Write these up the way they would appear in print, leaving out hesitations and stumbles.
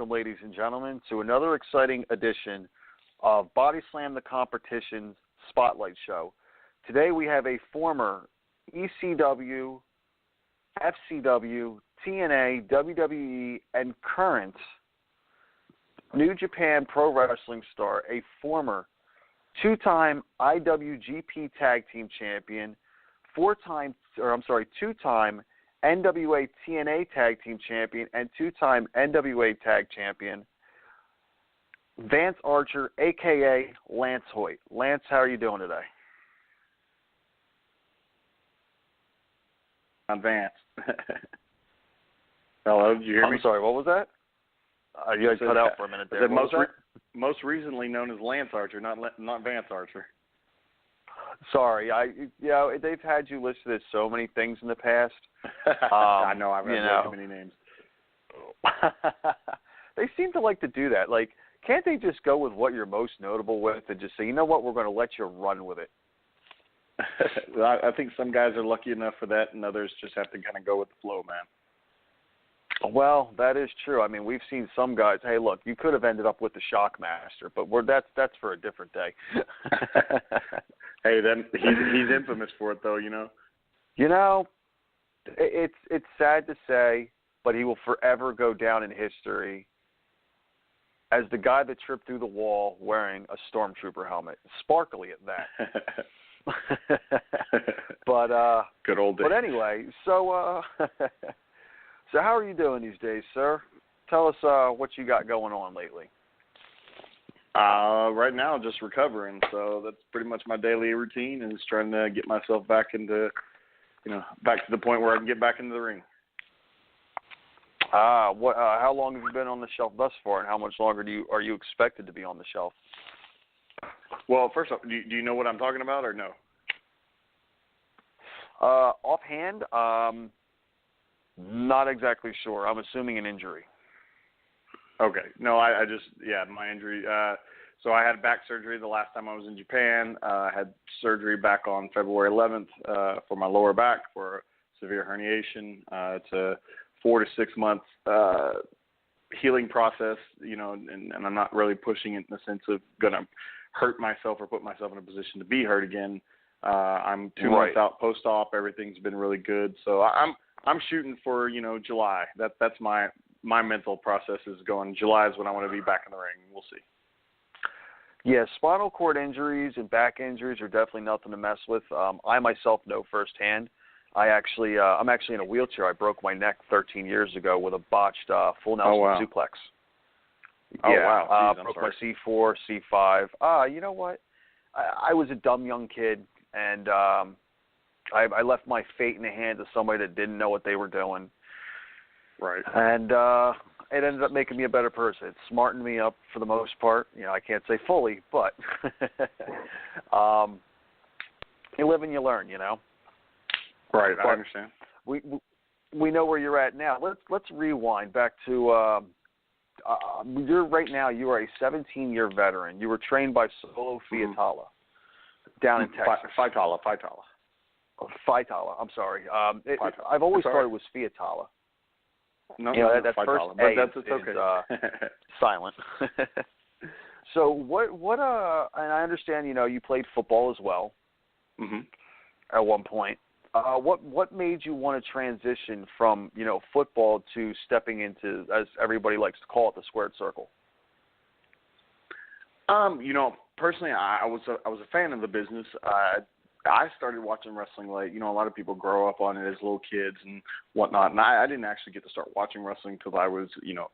welcome, ladies and gentlemen, to another exciting edition of Body Slam the Competition's Spotlight Show. Today we have a former ECW, FCW, TNA, WWE, and current New Japan Pro Wrestling star, a former two-time IWGP Tag Team Champion, two-time NWA TNA Tag Team Champion, and two-time NWA Tag Champion, Vance Archer, a.k.a. Lance Hoyt. Lance, how are you doing today? I'm Vance. Hello, did you hear me? I'm sorry, what was that? You had cut out for a minute there. Most recently known as Lance Archer, not Vance Archer. Sorry, they've had you listed as so many things in the past. I know, I've had too many names. They seem to like to do that. Like, can't they just go with what you're most notable with and just say, you know what, we're going to let you run with it? Well, I think some guys are lucky enough for that, and others just have to kind of go with the flow, man. Well, that is true. I mean, we've seen some guys, hey, look, you could have ended up with the Shockmaster, but that's for a different day. Hey, then he's infamous for it, though, you know. You know, it's sad to say, but he will forever go down in history as the guy that tripped through the wall wearing a Stormtrooper helmet, sparkly at that. But good old days. But anyway, so how are you doing these days, sir? Tell us what you got going on lately. Right now, just recovering. So that's pretty much my daily routine, is trying to get myself back into, back to the point where I can get back into the ring. How long have you been on the shelf thus far, and how much longer are you expected to be on the shelf? Well, first off, do you know what I'm talking about, or no? Offhand, not exactly sure. I'm assuming an injury. Okay. No, I just, my injury. So I had back surgery the last time I was in Japan. I had surgery back on February 11th for my lower back for severe herniation. It's a 4 to 6 month healing process, and I'm not really pushing it in the sense of going to hurt myself or put myself in a position to be hurt again. I'm 2 months out post-op. Everything's been really good. So I'm shooting for, July. That's my mental process is going. July is when I want to be back in the ring. We'll see. Yeah, spinal cord injuries and back injuries are definitely nothing to mess with. I myself know firsthand. I'm actually in a wheelchair. I broke my neck 13 years ago with a botched full Nelson suplex. Oh, wow. Broke my C4, C5. You know what? I was a dumb young kid, and I left my fate in the hands of somebody that didn't know what they were doing. Right. And it ended up making me a better person. It smartened me up for the most part. I can't say fully, but you live and you learn, Right, but I understand. We know where you're at now. Let's rewind back to you are a 17-year veteran. You were trained by Solo Fiatala down in Texas. Fiatala. Fiatala, I'm sorry. I've always thought it was Fiatala. No, that Fiatala, first but A it's okay. is silent. So what and I understand, you played football as well at one point. What made you want to transition from, football to stepping into, as everybody likes to call it, the squared circle? Personally, I was a fan of the business. I started watching wrestling late. A lot of people grow up on it as little kids and whatnot. And I didn't actually get to start watching wrestling until I was,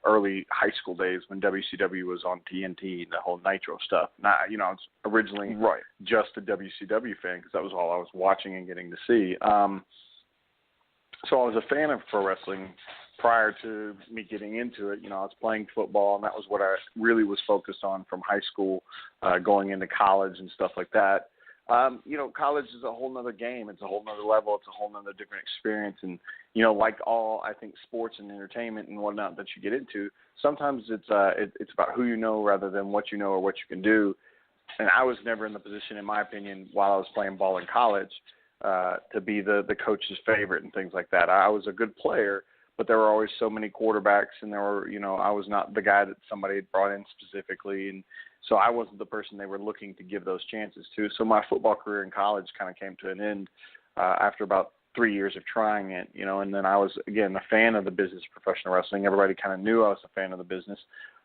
early high school days when WCW was on TNT, the whole Nitro stuff. And I was originally just a WCW fan because that was all I was watching and getting to see. So I was a fan of pro wrestling prior to me getting into it. I was playing football, and that was what I really was focused on from high school, going into college and stuff like that. College is a whole nother game. It's a whole nother level. It's a whole nother different experience. And, like all, I think, sports and entertainment and whatnot that you get into, sometimes it's about who you know rather than what you know or what you can do. And I was never in the position, in my opinion, while I was playing ball in college, to be the coach's favorite and things like that. I was a good player, but there were always so many quarterbacks, and there were, I was not the guy that somebody had brought in specifically, and so I wasn't the person they were looking to give those chances to. So my football career in college kind of came to an end after about 3 years of trying it, and then I was, again, a fan of the business of professional wrestling. Everybody kind of knew I was a fan of the business.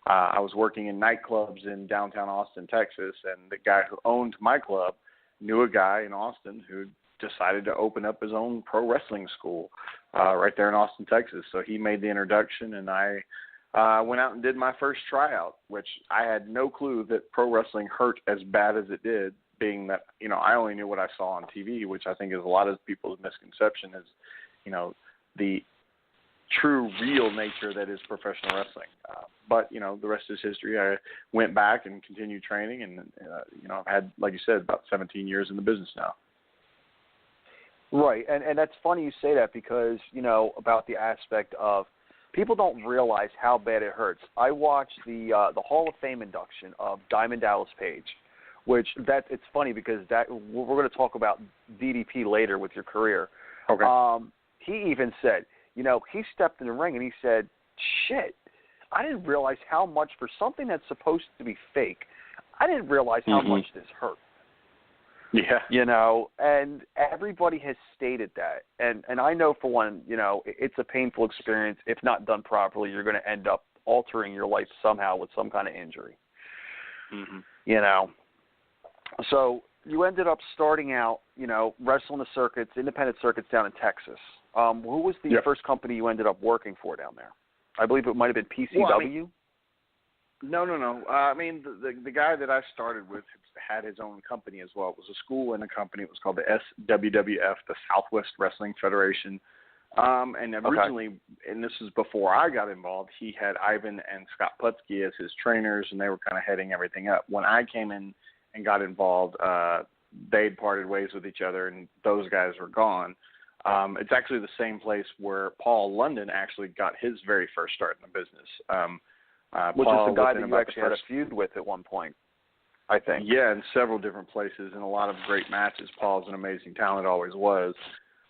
I was working in nightclubs in downtown Austin, Texas, and the guy who owned my club knew a guy in Austin who decided to open up his own pro wrestling school right there in Austin, Texas. So he made the introduction, and I went out and did my first tryout, which I had no clue that pro wrestling hurt as bad as it did, being that, I only knew what I saw on TV, which I think is a lot of people's misconception is, the true, real nature that is professional wrestling. But, the rest is history. I went back and continued training, and, I've had, like you said, about 17 years in the business now. Right, and that's funny you say that because, about the aspect of people don't realize how bad it hurts. I watched the Hall of Fame induction of Diamond Dallas Page, which it's funny because we're going to talk about DDP later with your career. Okay. He even said, he stepped in the ring and he said, "Shit, I didn't realize how much for something that's supposed to be fake. I didn't realize how much this hurt." Yeah. And everybody has stated that. And I know for one, it's a painful experience. If not done properly, you're going to end up altering your life somehow with some kind of injury. So you ended up starting out, wrestling the circuits, independent circuits down in Texas. Who was the first company you ended up working for down there? I believe it might have been PCW. Well, No. The guy that I started with had his own company as well. It was a school and a company. It was called the SWWF, the Southwest Wrestling Federation. And originally, and this is before I got involved, he had Ivan and Scott Putsky as his trainers, and they were kind of heading everything up. When I came in and got involved, they'd parted ways with each other, and those guys were gone. It's actually the same place where Paul London actually got his very first start in the business. Which is the guy that you actually had a feud with at one point, I think. Yeah, in several different places and a lot of great matches. Paul's an amazing talent, always was.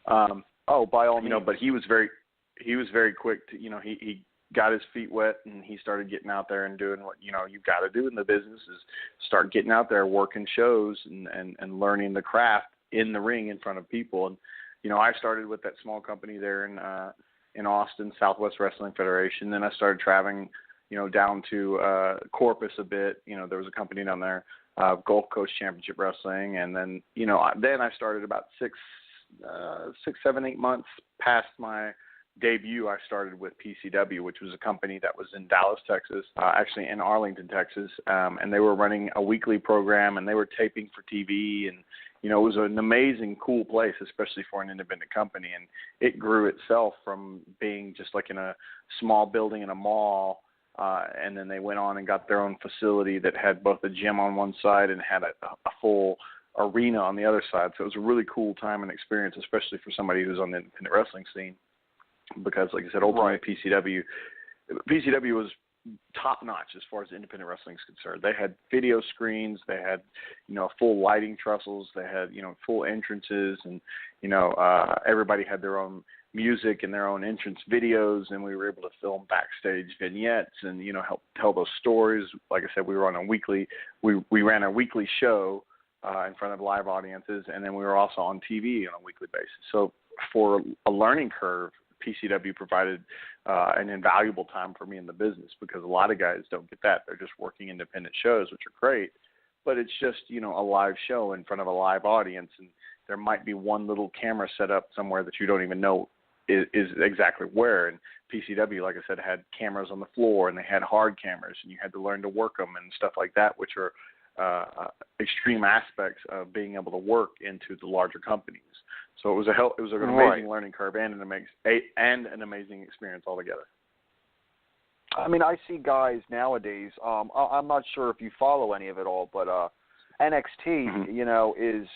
By all means. But he was very quick to, he got his feet wet and he started getting out there and doing what, you've got to do in the business is start getting out there, working shows and learning the craft in the ring in front of people. And, I started with that small company there in Austin, Southwest Wrestling Federation. Then I started traveling, down to Corpus a bit. There was a company down there, Gulf Coast Championship Wrestling. And then, then I started about 6, 7, 8 months past my debut. I started with PCW, which was a company that was in Dallas, Texas, actually in Arlington, Texas. And they were running a weekly program, and they were taping for TV. And, it was an amazing, cool place, especially for an independent company. And it grew itself from being just like in a small building in a mall. And then they went on and got their own facility that had both a gym on one side and had a full arena on the other side. So it was a really cool time and experience, especially for somebody who's on the independent wrestling scene. Because, like I said, ultimately PCW was top-notch as far as independent wrestling is concerned. They had video screens. They had, full lighting trestles. They had, full entrances. And, everybody had their own music and their own entrance videos, and we were able to film backstage vignettes and, help tell those stories. Like I said, we ran a weekly show in front of live audiences, and then we were also on TV on a weekly basis. So for a learning curve, PCW provided an invaluable time for me in the business because a lot of guys don't get that. They're just working independent shows, which are great, but it's just, a live show in front of a live audience, and there might be one little camera set up somewhere that you don't even know is exactly where. And PCW, like I said, had cameras on the floor, and they had hard cameras, and you had to learn to work them and stuff like that, which are extreme aspects of being able to work into the larger companies. So it was an amazing learning curve and an amazing experience altogether. I mean, I see guys nowadays. I'm not sure if you follow any of it all, but NXT, is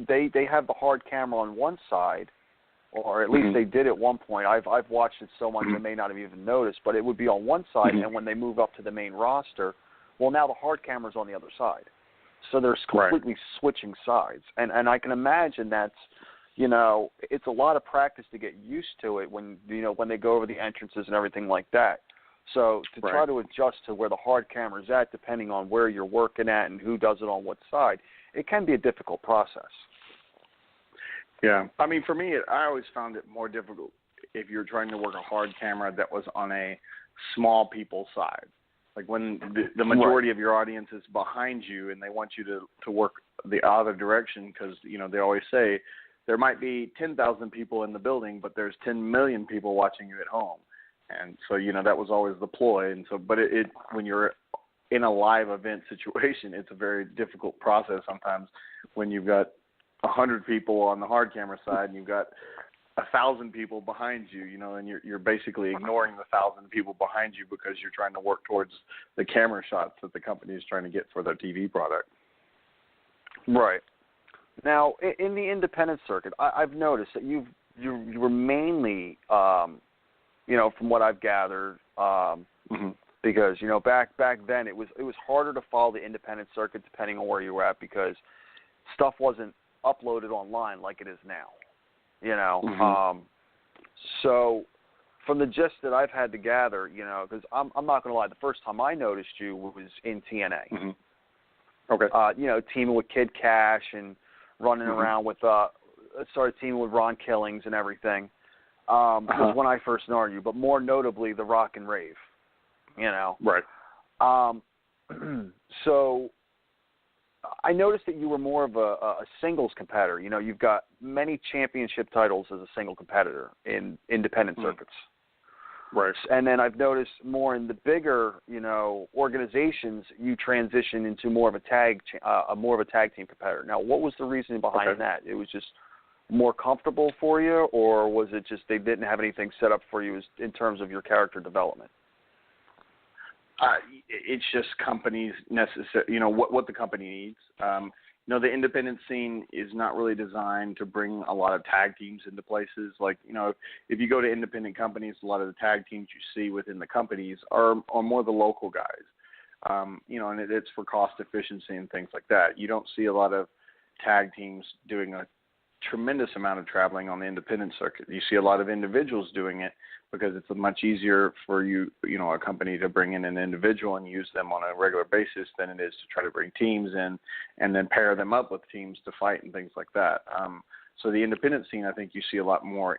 they have the hard camera on one side, or at least they did at one point. I've watched it so much I may not have even noticed, but it would be on one side, and when they move up to the main roster, well, now the hard camera's on the other side. So they're completely switching sides. And I can imagine that's, it's a lot of practice to get used to it when they go over the entrances and everything like that. So to try to adjust to where the hard camera is at, depending on where you're working at and who does it on what side, it can be a difficult process. Yeah. I mean, for me, I always found it more difficult if you're trying to work a hard camera that was on a small people side. Like when the majority of your audience is behind you and they want you to work the other direction because, they always say there might be 10,000 people in the building, but there's 10 million people watching you at home. And so, that was always the ploy. And so, but it when you're in a live event situation, it's a very difficult process sometimes when you've got 100 people on the hard camera side and you've got 1,000 people behind you, and you're basically ignoring the 1,000 people behind you because you're trying to work towards the camera shots that the company is trying to get for their TV product. Right. Now, in the independent circuit, I've noticed that you were mainly, from what I've gathered, because back then it was harder to follow the independent circuit depending on where you were at because stuff wasn't uploaded online like it is now. So from the gist that I've had to gather, because I'm not going to lie, the first time I noticed you was in TNA. Okay. Teaming with Kid Cash and running around with, started teaming with Ron Killings and everything. Was when I first known you, but more notably the Rock and Rave, Right. So I noticed that you were more of a singles competitor. You've got many championship titles as a single competitor in independent circuits. Right. And then I've noticed more in the bigger, organizations, you transition into more of a tag team competitor. Now, what was the reason behind that? It was just more comfortable for you, or was it just they didn't have anything set up for you in terms of your character development? It's just companies necessary, what the company needs. The independent scene is not really designed to bring a lot of tag teams into places. Like, if you go to independent companies, a lot of the tag teams you see within the companies are more the local guys. And it's for cost efficiency and things like that. You don't see a lot of tag teams doing a tremendous amount of traveling on the independent circuit. You see a lot of individuals doing it because it's much easier for a company to bring in an individual and use them on a regular basis than it is to try to bring teams in and then pair them up with teams to fight and things like that. So the independent scene, I think you see a lot more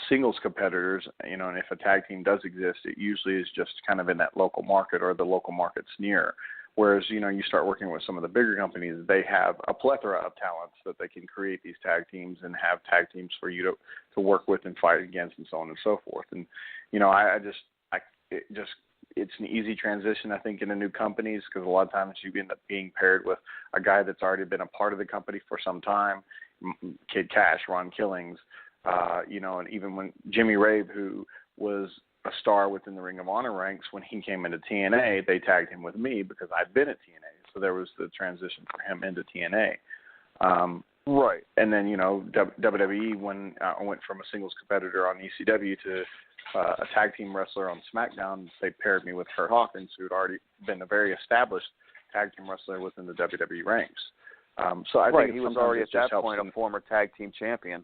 singles competitors, and if a tag team does exist, it usually is just kind of in that local market or the local markets near. Whereas, you start working with some of the bigger companies, they have a plethora of talents that they can create these tag teams and have tag teams for you to work with and fight against and so on and so forth. And, it's an easy transition, I think, into new companies because a lot of times you end up being paired with a guy that's already been a part of the company for some time, Kid Cash, Ron Killings, and even when Jimmy Rave, who was a star within the Ring of Honor ranks, when he came into TNA, they tagged him with me because I'd been at TNA. So there was the transition for him into TNA. Right. And then, WWE, when I went from a singles competitor on ECW to a tag team wrestler on SmackDown, they paired me with Kurt Hawkins, who had already been a very established tag team wrestler within the WWE ranks. So I think he was already at that point a former tag team champion.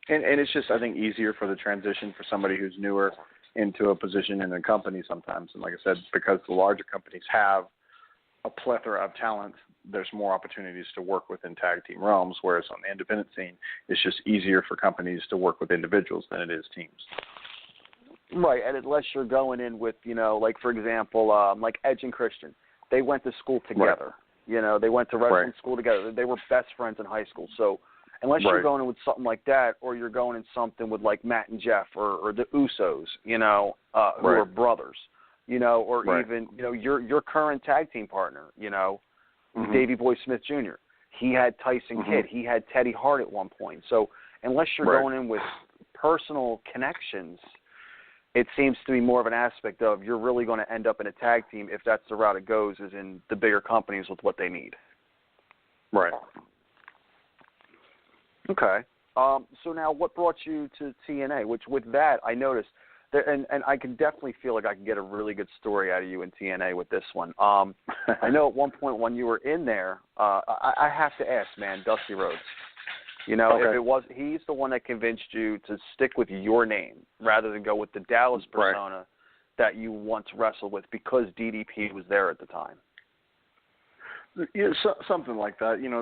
And it's just, I think, easier for the transition for somebody who's newer into a position in a company sometimes. And like I said, because the larger companies have a plethora of talent, there's more opportunities to work within tag team realms, whereas on the independent scene, it's just easier for companies to work with individuals than it is teams. Right, and unless you're going in with, like, for example, like Edge and Christian, they went to school together. Right. They went to wrestling school together. They were best friends in high school. So unless you're going in with something like that, or you're going in something with like Matt and Jeff or the Usos, who are brothers, or even, your current tag team partner, Davey Boy Smith Jr. He had Tyson Kidd. He had Teddy Hart at one point. So unless you're going in with personal connections, it seems to be more of an aspect of you're really going to end up in a tag team if that's the route it goes, is in the bigger companies with what they need. Right. Okay. So now what brought you to TNA? Which with that, I noticed, and I can definitely feel like I can get a really good story out of you in TNA with this one. I know at one point when you were in there, I have to ask, man, Dusty Rhodes. You know, if it was, he's the one that convinced you to stick with your name rather than go with the Dallas persona that you once wrestled with because DDP was there at the time. Yeah, something like that. You know,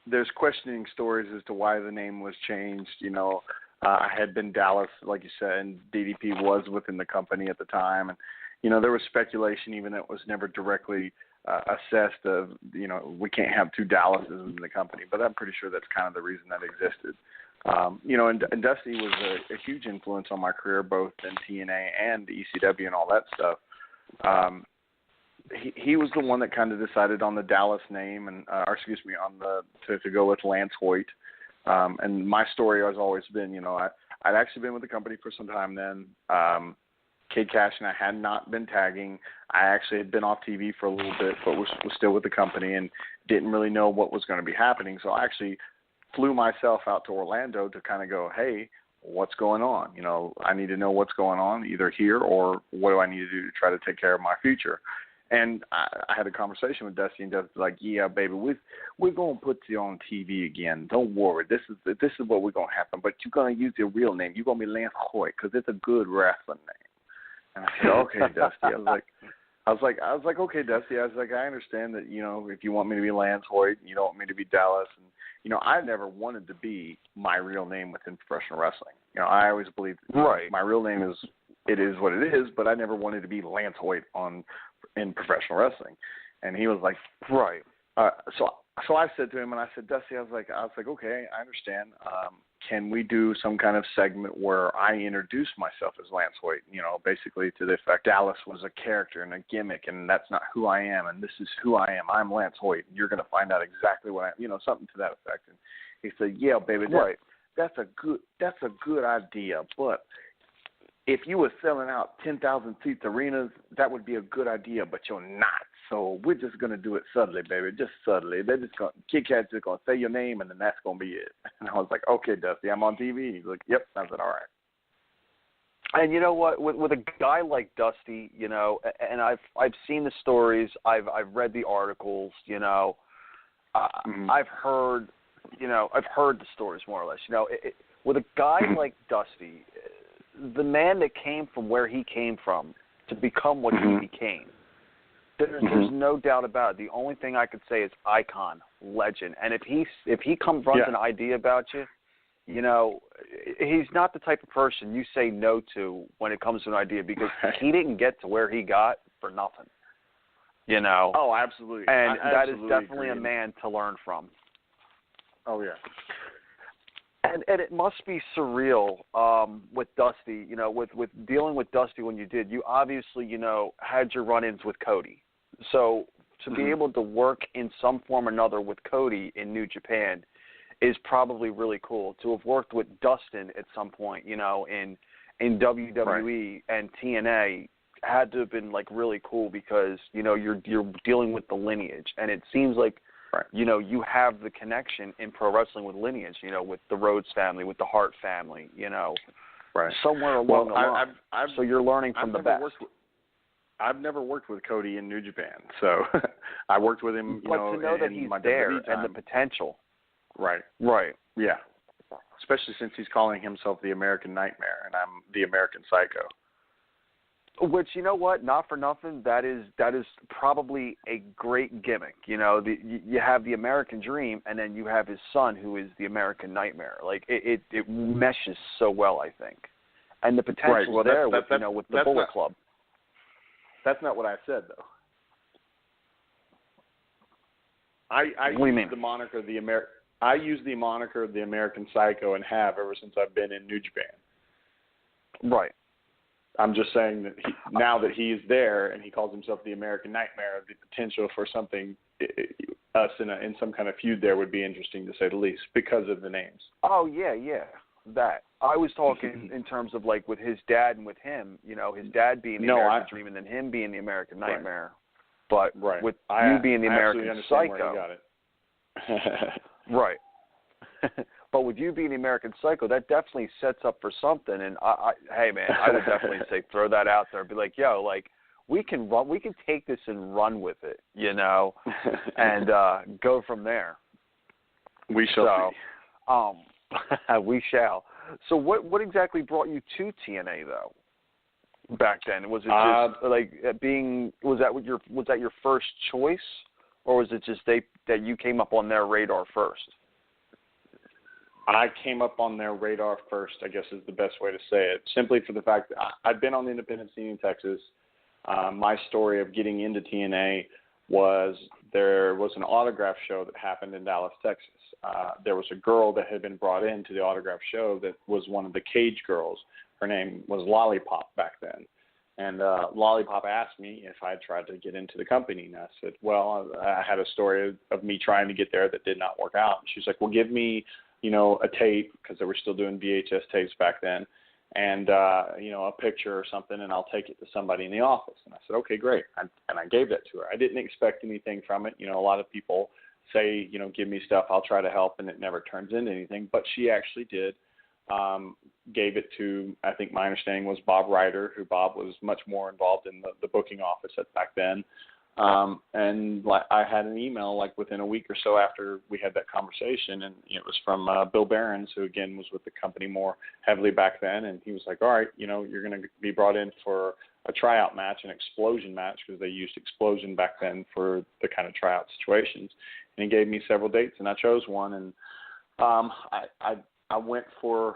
there's questioning stories as to why the name was changed. You know, I had been Dallas, like you said, and DDP was within the company at the time, and you know, there was speculation, even that was never directly assessed of, you know, we can't have two Dallases in the company, but I'm pretty sure that's kind of the reason that existed. You know, and Dusty was a huge influence on my career, both in TNA and ECW and all that stuff. He was the one that kind of decided on the Dallas name, and to go with Lance Hoyt. And my story has always been, you know, I'd actually been with the company for some time then. Kid Cash and I had not been tagging. I actually had been off TV for a little bit, but was still with the company and didn't really know what was going to be happening. So I actually flew myself out to Orlando to kind of go, hey, what's going on? You know, I need to know what's going on either here or what do I need to do to try to take care of my future. And I had a conversation with Dusty, and Dusty's like, yeah, baby, we're going to put you on TV again. Don't worry. This is what we're going to happen. But you're going to use your real name. You're going to be Lance Hoyt because it's a good wrestling name. And I said, okay, Dusty. I was like, okay, Dusty. I was like, I understand that, you know, if you want me to be Lance Hoyt, you don't want me to be Dallas. And, you know, I never wanted to be my real name within professional wrestling. You know, I always believed my real name is what it is, but I never wanted to be Lance Hoyt in professional wrestling. And he was like, right. So I said to him, and I said, Dusty, I was like, okay, I understand. Can we do some kind of segment where I introduce myself as Lance Hoyt, you know, basically to the effect Dallas was a character and a gimmick, and that's not who I am, and this is who I am. I'm Lance Hoyt, and you're going to find out exactly what I am, you know, something to that effect. And he said, yeah, baby, that's a good idea, but if you were selling out 10,000 seats arenas, that would be a good idea, but you're not. So we're just going to do it subtly, baby, just subtly. They're just going, Kid Cat's just going to say your name, and then that's going to be it. And I was like, okay, Dusty, I'm on TV. He's like, yep. I said, all right. And you know what? With a guy like Dusty, you know, and I've seen the stories, I've read the articles, you know, I've heard the stories more or less. You know, with a guy like Dusty, the man that came from where he came from to become what he became, there's no doubt about it. The only thing I could say is icon, legend. And if he runs an idea about you, you know, he's not the type of person you say no to when it comes to an idea because he didn't get to where he got for nothing. You know? Oh, absolutely. And that is definitely agree. a man to learn from. Oh, yeah. And it must be surreal with Dusty, you know, with dealing with Dusty when you did. You obviously, you know, had your run-ins with Cody. So to be able to work in some form or another with Cody in New Japan is probably really cool. To have worked with Dustin at some point, you know, in WWE and TNA had to have been, like, really cool because, you know, you're dealing with the lineage. And it seems like, you know, you have the connection in pro wrestling with lineage, you know, with the Rhodes family, with the Hart family, you know, somewhere along the line. So you're learning from the best. I've never worked with Cody in New Japan, so I worked with him, but to know that he's there and the potential. Right. Yeah. Especially since he's calling himself the American Nightmare, and I'm the American Psycho. Which, you know what, not for nothing, that is probably a great gimmick. You know, you have the American Dream, and then you have his son, who is the American Nightmare. Like it meshes so well, I think, and the potential there with the Bullet Club. That's not what I said, though. I use the moniker I use the moniker the American Psycho and have ever since I've been in New Japan. Right. I'm just saying that now that he is there and he calls himself the American Nightmare, the potential for something, us in some kind of feud there would be interesting to say the least because of the names. Oh, yeah. That. I was talking in terms of like with his dad and with him, you know, his dad being the American Dream and then him being the American Nightmare. But with you being the American Psycho. Where you got it. Right. But with you being the American Psycho, that definitely sets up for something. And hey man, I would definitely say throw that out there. Be like, yo, like we can take this and run with it, you know, and go from there. We shall see. We shall. So what exactly brought you to TNA though? Back then, was it just was that your first choice, or was it just that you came up on their radar first? I came up on their radar first, I guess is the best way to say it, simply for the fact that I'd been on the independent scene in Texas. My story of getting into TNA was there was an autograph show that happened in Dallas, Texas. There was a girl that had been brought into the autograph show that was one of the cage girls. Her name was Lollipop back then. And Lollipop asked me if I had tried to get into the company. And I said, well, I had a story of me trying to get there that did not work out. And she's like, well, give me, a tape, because they were still doing VHS tapes back then, and, a picture or something, and I'll take it to somebody in the office. And I said, okay, great. And I gave that to her. I didn't expect anything from it. A lot of people say, give me stuff, I'll try to help, and it never turns into anything. But she actually did. Gave it to, I think my understanding was Bob Ryder, who Bob was much more involved in the booking office back then. And I had an email within a week or so after we had that conversation, and it was from Bill Behrens, who again was with the company more heavily back then. And he was like, all right, you're going to be brought in for a tryout match, an explosion match, because they used explosion back then for the kind of tryout situations. And he gave me several dates, and I chose one. And I went for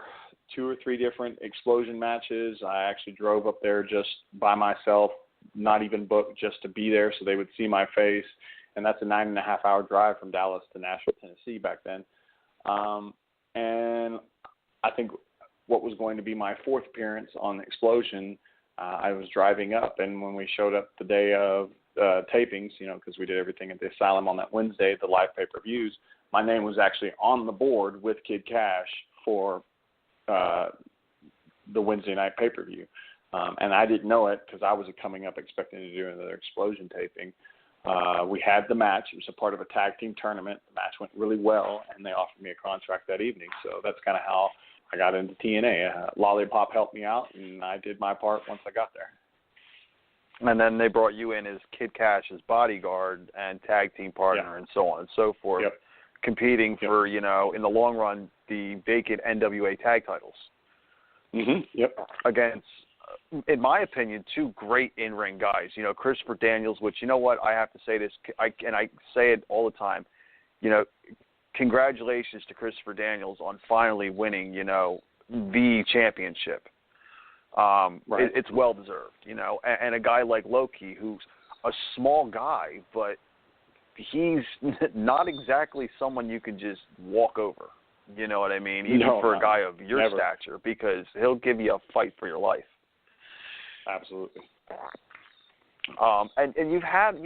2 or 3 different explosion matches. I actually drove up there just by myself, not even booked, just to be there so they would see my face. And that's a 9.5-hour drive from Dallas to Nashville, Tennessee back then. And I think what was going to be my 4th appearance on Explosion, I was driving up, and when we showed up the day of tapings, because we did everything at the Asylum on that Wednesday, the live pay-per-views, my name was actually on the board with Kid Cash for the Wednesday night pay-per-view. And I didn't know it because I was coming up expecting to do another Explosion taping. We had the match. It was a part of a tag team tournament. The match went really well, and they offered me a contract that evening. So that's kind of how I got into TNA. Lollipop helped me out, and I did my part once I got there. And then they brought you in as Kid Cash's bodyguard and tag team partner and so on and so forth, competing for, in the long run, the vacant NWA tag titles. Against, in my opinion, 2 great in-ring guys. Christopher Daniels, which, I have to say this, I say it all the time, congratulations to Christopher Daniels on finally winning, the championship. It's well-deserved, and a guy like Loki, who's a small guy, but he's not exactly someone you can just walk over. You know what I mean? Even for a guy of your stature, because he'll give you a fight for your life. Absolutely. And you had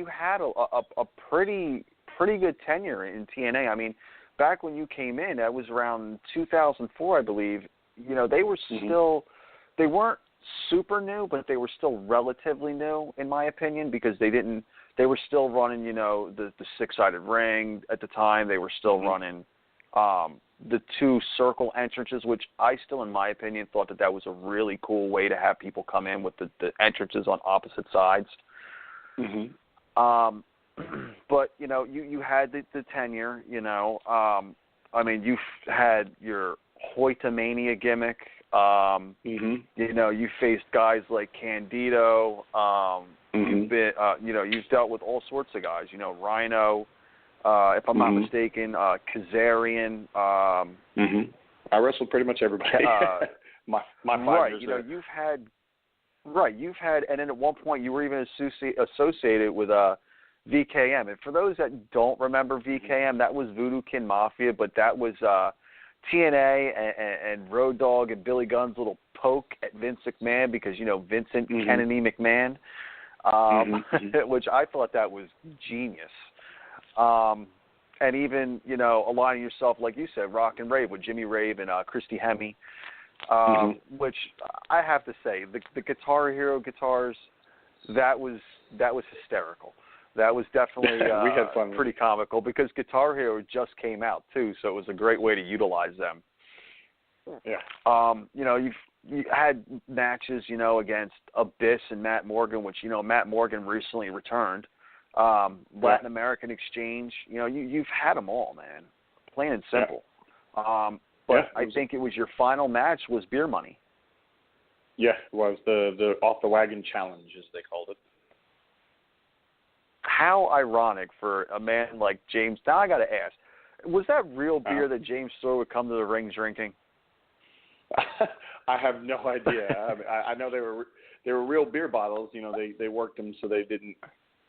a pretty good tenure in TNA. I mean, back when you came in, that was around 2004, I believe. They were still, they weren't super new, but they were still relatively new, in my opinion, because they were still running, the 6-sided ring at the time. They were still running the 2 circle entrances, which I still, in my opinion, thought that was a really cool way to have people come in with the entrances on opposite sides. But, you had the tenure, I mean, you've had your Hoytomania gimmick. You faced guys like Candido. You've been, you've dealt with all sorts of guys. Rhino, if I'm not mistaken, Kazarian. I wrestled pretty much everybody. my 5 years there. You've had, and then at one point you were even associated with VKM. And for those that don't remember VKM, that was Voodoo Kin Mafia, but that was TNA and Road Dogg and Billy Gunn's little poke at Vince McMahon, because, Vincent Kennedy McMahon, which I thought that was genius. And even, aligning yourself, like you said, Rock and Rave with Jimmy Rave and Christy Hemme, which I have to say, the Guitar Hero guitars, that was hysterical. That was definitely we had fun pretty comical, because Guitar Hero just came out too, so it was a great way to utilize them. You had matches, against Abyss and Matt Morgan, which Matt Morgan recently returned. Latin American Exchange, you've had them all, man. plain and simple. But I think it was your final match was beer money. Yeah, it was the off the wagon challenge, as they called it. How ironic for a man like James. Now I got to ask, was that real beer that James Storr would come to the ring drinking? I have no idea. I know they were real beer bottles. You know, they worked them so they didn't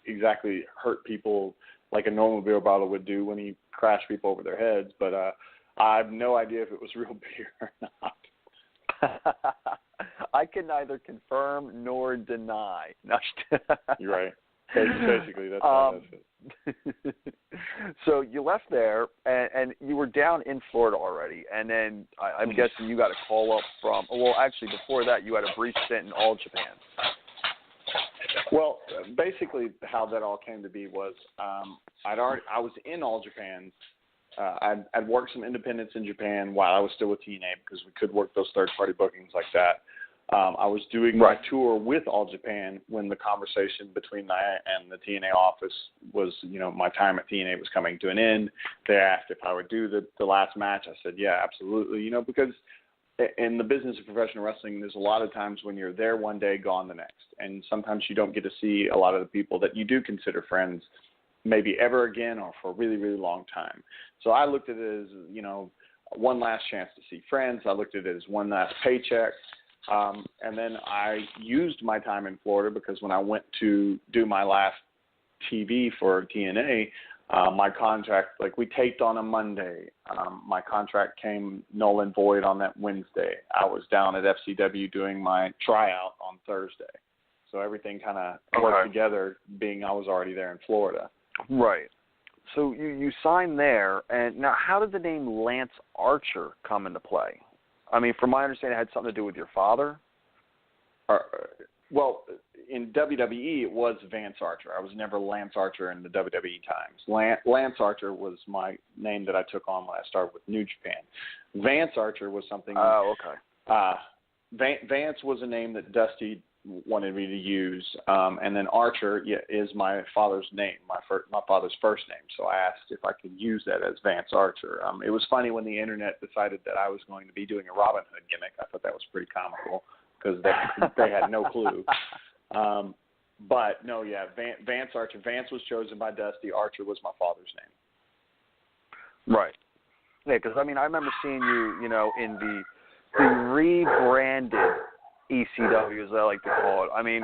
exactly hurt people like a normal beer bottle would do when he crashed people over their heads. But I have no idea if it was real beer or not. I can neither confirm nor deny. You're right. Basically, that's how that's it. So you left there, and you were down in Florida already, and then I'm guessing you got a call up from. Well, actually, before that, you had a brief stint in All Japan. Well, basically, how that all came to be was I was in All Japan. I'd worked some independents in Japan while I was still with TNA because we could work those third-party bookings like that. I was doing my tour with All Japan when the conversation between I and the TNA office was, you know, my time at TNA was coming to an end. They asked if I would do the last match. I said, yeah, absolutely. You know, because in the business of professional wrestling, there's a lot of times when you're there one day, gone the next. And sometimes you don't get to see a lot of the people that you do consider friends maybe ever again or for a really, really long time. So I looked at it as, you know, one last chance to see friends. I looked at it as one last paycheck. And then I used my time in Florida because when I went to do my last TV for TNA, my contract, like we taped on a Monday. My contract came null and void on that Wednesday. I was down at FCW doing my tryout on Thursday. So everything kind of worked together being I was already there in Florida. Right. So you signed there, and now how did the name Lance Archer come into play? I mean, from my understanding, it had something to do with your father? Well, in WWE, it was Vance Archer. I was never Lance Archer in the WWE times. Lance Archer was my name that I took on when I started with New Japan. Vance Archer was something. Oh, okay. Vance was a name that Dusty wanted me to use, and then Archer is my father's name, my father's first name. So I asked if I could use that as Vance Archer. It was funny when the internet decided that I was going to be doing a Robin Hood gimmick. I thought that was pretty comical because they had no clue. But no, yeah, Vance Archer. Vance was chosen by Dusty. Archer was my father's name. Right. Yeah, because I mean, I remember seeing you, you know, in the rebranded ECW, as I like to call it. I mean,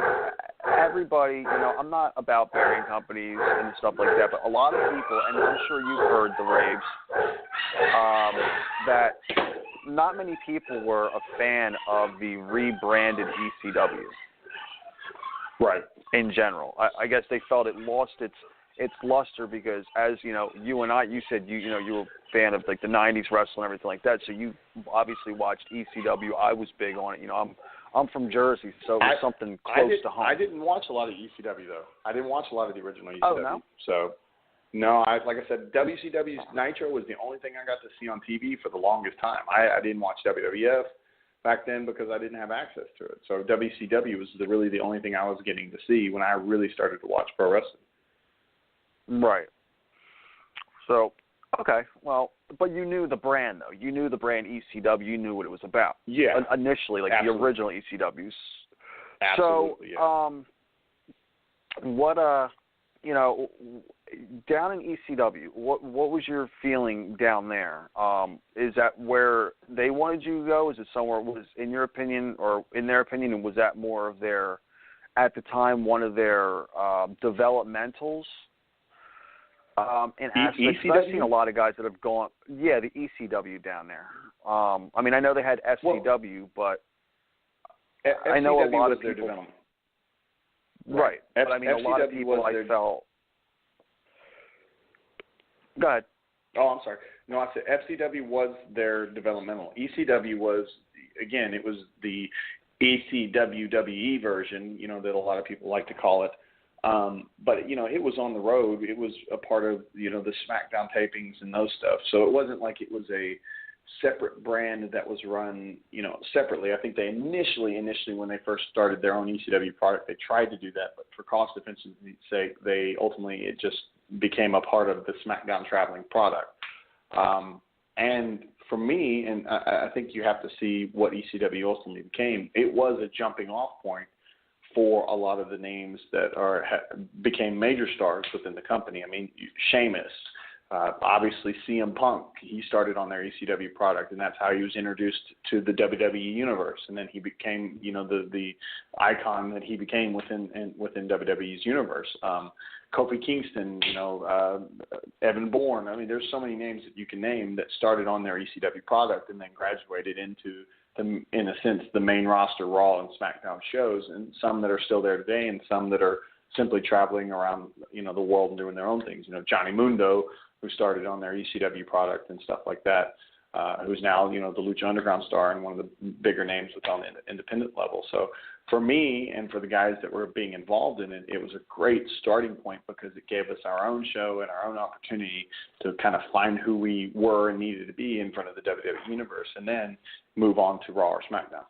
everybody, you know, I'm not about burying companies and stuff like that, but a lot of people, and I'm sure you've heard the raves, that not many people were a fan of the rebranded ECW. Right. In general. I guess they felt it lost its luster because, as you know, you and I, you said you were a fan of like the 90s wrestling and everything like that, so you obviously watched ECW. I was big on it. You know, I'm from Jersey, so it was something close to home. I didn't watch a lot of ECW, though. I didn't watch a lot of the original ECW. Oh, no? So, no, like I said, WCW's Nitro was the only thing I got to see on TV for the longest time. I didn't watch WWF back then because I didn't have access to it. So WCW was really the only thing I was getting to see when I really started to watch pro wrestling. Right. So, okay, well, but you knew the brand, though. You knew the brand ECW. You knew what it was about. Yeah. Initially, like Absolutely. the original ECWs. Absolutely, so, what, you know, down in ECW, what was your feeling down there? Is that where they wanted you to go? Is it somewhere, in your opinion, or in their opinion, was that more of their, at the time, one of their developmentals? In aspects, I've seen a lot of guys that have gone, the ECW down there. I mean, I know they had FCW, but I know a lot of people. Right. But I mean, a lot of people I felt. Go ahead. Oh, I'm sorry. No, I said FCW was their developmental. ECW was, again, it was the ECWWE version, you know, that a lot of people like to call it. But, you know, it was on the road. It was a part of, you know, the SmackDown tapings and those stuff. So it wasn't like it was a separate brand that was run, you know, separately. I think they initially when they first started their own ECW product, they tried to do that. But for cost efficiency's sake, it just became a part of the SmackDown traveling product. And for me, and I think you have to see what ECW ultimately became. It was a jumping off point for a lot of the names that became major stars within the company. I mean, Sheamus, obviously CM Punk, he started on their ECW product, and that's how he was introduced to the WWE universe. And then he became, the icon that he became within WWE's universe. Kofi Kingston, Evan Bourne. I mean, there's so many names that you can name that started on their ECW product and then graduated into, in a sense, the main roster Raw and SmackDown shows, and some that are still there today and some that are simply traveling around, the world and doing their own things. Johnny Mundo, who started on their ECW product and stuff like that, who's now, the Lucha Underground star and one of the bigger names on the independent level. So for me and for the guys that were being involved in it, it was a great starting point because it gave us our own show and our own opportunity to kind of find who we were and needed to be in front of the WWE universe and then move on to Raw or SmackDown.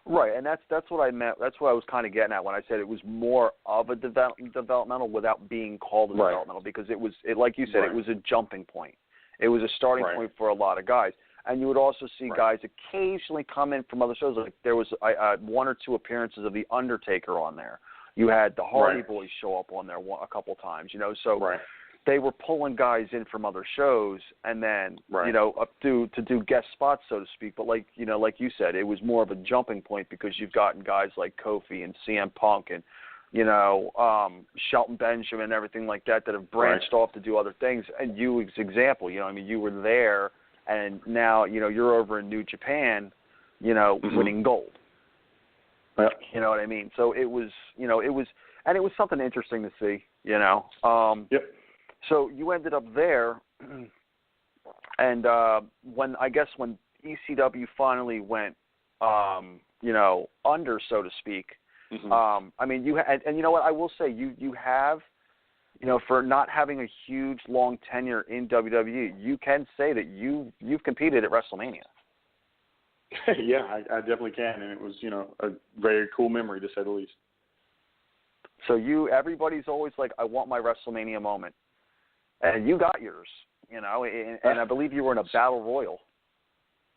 Right, and that's what I meant. That's what I was kind of getting at when I said it was more of a developmental without being called a developmental, because it was, like you said, it was a jumping point. It was a starting point for a lot of guys. And you would also see guys occasionally come in from other shows. Like there was one or two appearances of The Undertaker on there. You had the Hardy Boys show up on there a couple times, So they were pulling guys in from other shows and then, up to do guest spots, so to speak. But like you said, it was more of a jumping point because you've gotten guys like Kofi and CM Punk and, Shelton Benjamin and everything like that have branched off to do other things. And you, as example, you were there and now, you're over in New Japan, winning gold. Yep. You know what I mean? So it was, and it was something interesting to see, Yep. So you ended up there, and when ECW finally went, under, so to speak. I mean, and you know what? I will say you have, for not having a huge long tenure in WWE, you can say that you've competed at WrestleMania. Yeah, I definitely can, and it was a very cool memory to say the least. So everybody's always like, I want my WrestleMania moment. And you got yours, and I believe you were in a battle royal.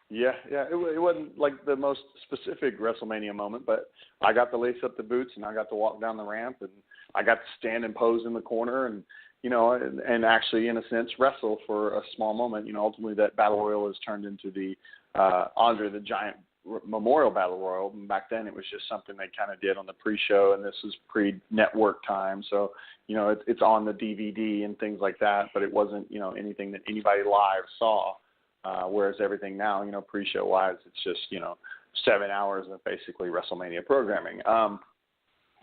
Yeah. It wasn't like the most specific WrestleMania moment, but I got to lace up the boots and I got to walk down the ramp and I got to stand and pose in the corner and, and actually, in a sense, wrestle for a small moment. Ultimately that battle royal has turned into the Andre the Giant Memorial Battle Royal. And back then it was just something they kind of did on the pre-show, and this was pre-network time. So, it's on the DVD and things like that, but it wasn't, anything that anybody live saw. Whereas everything now, pre-show wise, it's just, 7 hours of basically WrestleMania programming.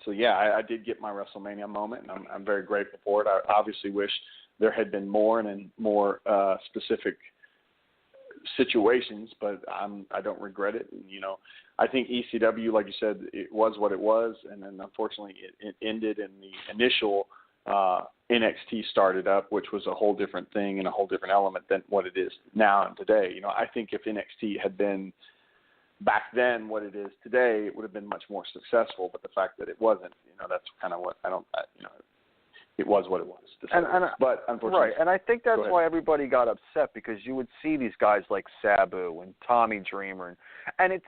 So yeah, I did get my WrestleMania moment, and I'm very grateful for it. I obviously wish there had been more and more specific situations, but I don't regret it. And, I think ECW, like you said, it was what it was, and then unfortunately it ended, and the initial NXT started up, which was a whole different thing and a whole different element than what it is now and today. I think if NXT had been back then what it is today, it would have been much more successful. But the fact that it wasn't, that's kind of what it was what it was. But unfortunately, right, and I think that's why everybody got upset, because you would see these guys like Sabu and Tommy Dreamer, and it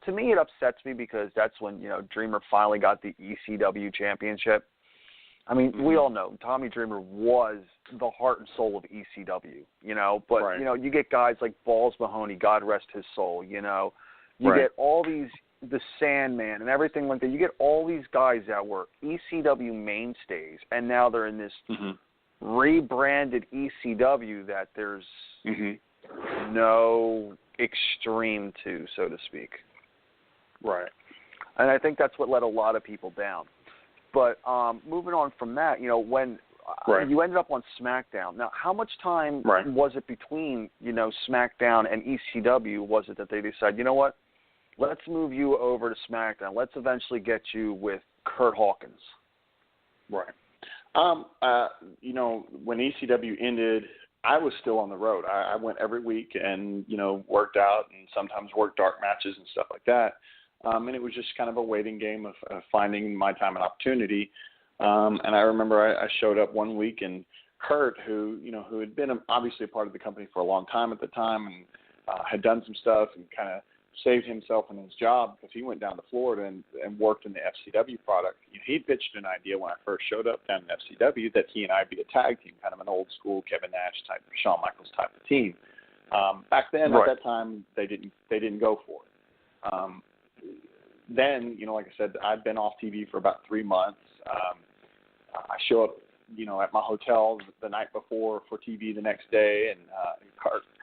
to me it upsets me because that's when Dreamer finally got the ECW championship. I mean, we all know Tommy Dreamer was the heart and soul of ECW, but you get guys like Balls Mahoney, God rest his soul, you get all these, the Sandman and everything like that. You get all these guys that were ECW mainstays, and now they're in this rebranded ECW that there's no extreme to, so to speak. Right. And I think that's what let a lot of people down. But moving on from that, when you ended up on SmackDown. Now, how much time was it between, SmackDown and ECW was it that they decided, you know what, let's move you over to SmackDown. Let's eventually get you with Kurt Hawkins. Right. When ECW ended, I was still on the road. I went every week and, worked out and sometimes worked dark matches and stuff like that. And it was just kind of a waiting game of finding my time and opportunity. And I remember I showed up one week and Hoyt, who had been obviously a part of the company for a long time at the time, and had done some stuff and kind of saved himself in his job because he went down to Florida and worked in the FCW product. He pitched an idea when I first showed up down in FCW that he and I be a tag team, kind of an old school Kevin Nash type, Shawn Michaels type of team. Back then, right. At that time, they didn't go for it. Then, like I said, I'd been off TV for about 3 months. I show up, at my hotel the night before for TV the next day, and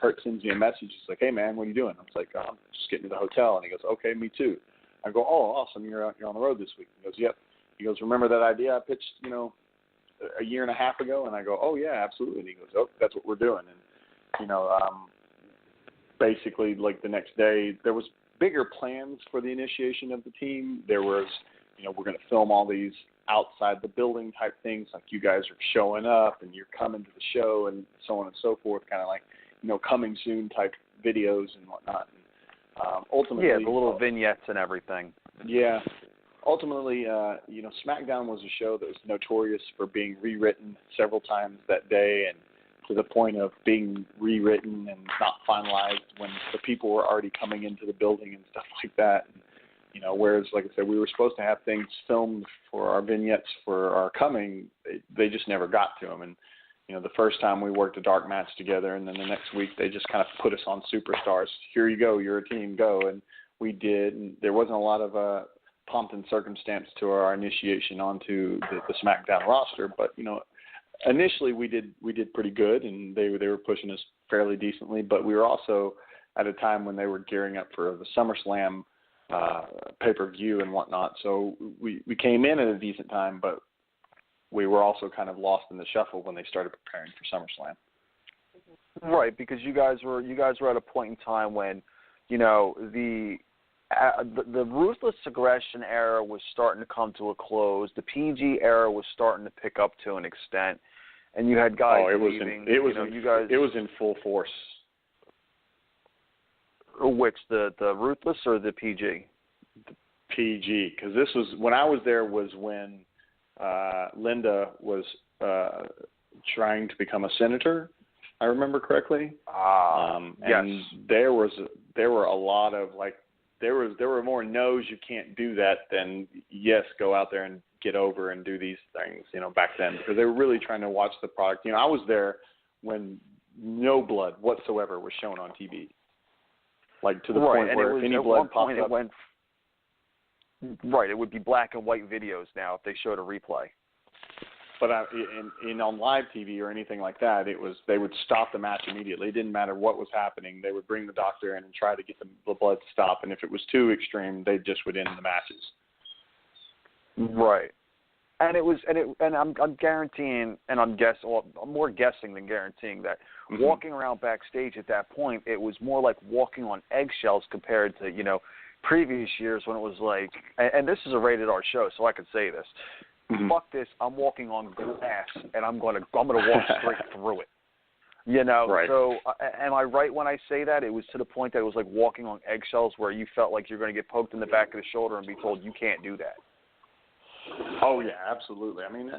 Hoyt sends me a message. He's like, "Hey man, what are you doing?" I was like, "I'm just getting to the hotel." And he goes, "Okay, me too." I go, "Oh, awesome, you're on the road this week." He goes, "Yep." He goes, "Remember that idea I pitched, a year and a half ago?" And I go, "Oh yeah, absolutely." And he goes, "Oh, that's what we're doing." And basically, like the next day, there was bigger plans for the initiation of the team. There was, we're going to film all these outside the building type things, like you guys are showing up and you're coming to the show and so on and so forth, kind of like, coming soon type videos and whatnot. And, ultimately, yeah, the little vignettes and everything. Yeah. Ultimately, SmackDown was a show that was notorious for being rewritten several times that day, and to the point of being rewritten and not finalized when the people were already coming into the building and stuff like that. And, whereas, like I said, we were supposed to have things filmed for our vignettes for our coming, they just never got to them. And, the first time we worked a dark match together, and then the next week they just kind of put us on Superstars. Here you go, you're a team, go. And we did. And there wasn't a lot of pomp and circumstance to our initiation onto the SmackDown roster, but, initially we did pretty good, and they were pushing us fairly decently. But we were also at a time when they were gearing up for the SummerSlam pay-per-view and whatnot. So we came in at a decent time, but we were also kind of lost in the shuffle when they started preparing for SummerSlam. Right, because you guys were at a point in time when, the ruthless aggression era was starting to come to a close. The PG era was starting to pick up to an extent, and you had guys leaving. It was in full force. Which, the ruthless or the PG? The PG, because this was when I was there. Was when Linda was trying to become a senator. I remember correctly. Yes. And there were a lot of there were more no's, you can't do that, than yes, go out there and get over and do these things, back then, because they were really trying to watch the product. I was there when no blood whatsoever was shown on TV. Like to the point where if any blood popped up. Right, it would be black and white videos now if they showed a replay. But in on live TV or anything like that, they would stop the match immediately. It didn't matter what was happening. They would bring the doctor in and try to get the blood to stop. And if it was too extreme, they just would end the matches. Right. And I'm guaranteeing, and I'm more guessing than guaranteeing that walking around backstage at that point, it was more like walking on eggshells compared to previous years when it was like, and this is a rated R show, so I could say this. Fuck this! I'm walking on glass, and I'm gonna walk straight through it. Right. So am I right when I say that? It was to the point that it was like walking on eggshells, where you felt like you're going to get poked in the back of the shoulder and be told you can't do that. Oh yeah, absolutely. I mean,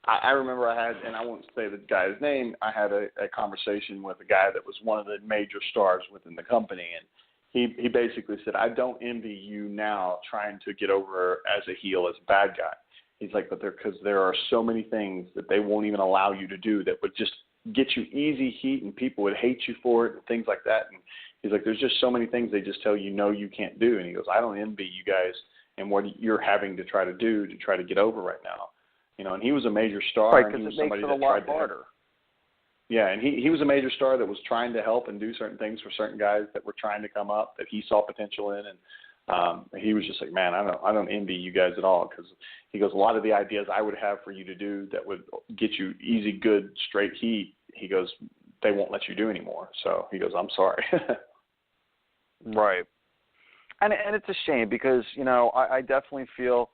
I remember I had, and I won't say the guy's name, I had a conversation with a guy that was one of the major stars within the company, and he basically said, "I don't envy you now trying to get over as a heel, as a bad guy." He's like, "But because there are so many things that they won't even allow you to do that would just get you easy heat, and people would hate you for it and things like that." And he's like, "There's just so many things they just tell you no, you can't do." And he goes, "I don't envy you guys and what you're having to try to do to try to get over right now." And he was a major star. Right, because it makes it a lot harder. Yeah, and he was a major star that was trying to help and do certain things for certain guys that were trying to come up that he saw potential in, and he was just like, "Man, I don't envy you guys at all," because he goes, "A lot of the ideas I would have for you to do that would get you easy, good, straight heat," he goes, "they won't let you do anymore." So he goes, "I'm sorry." Right, and it's a shame because I definitely feel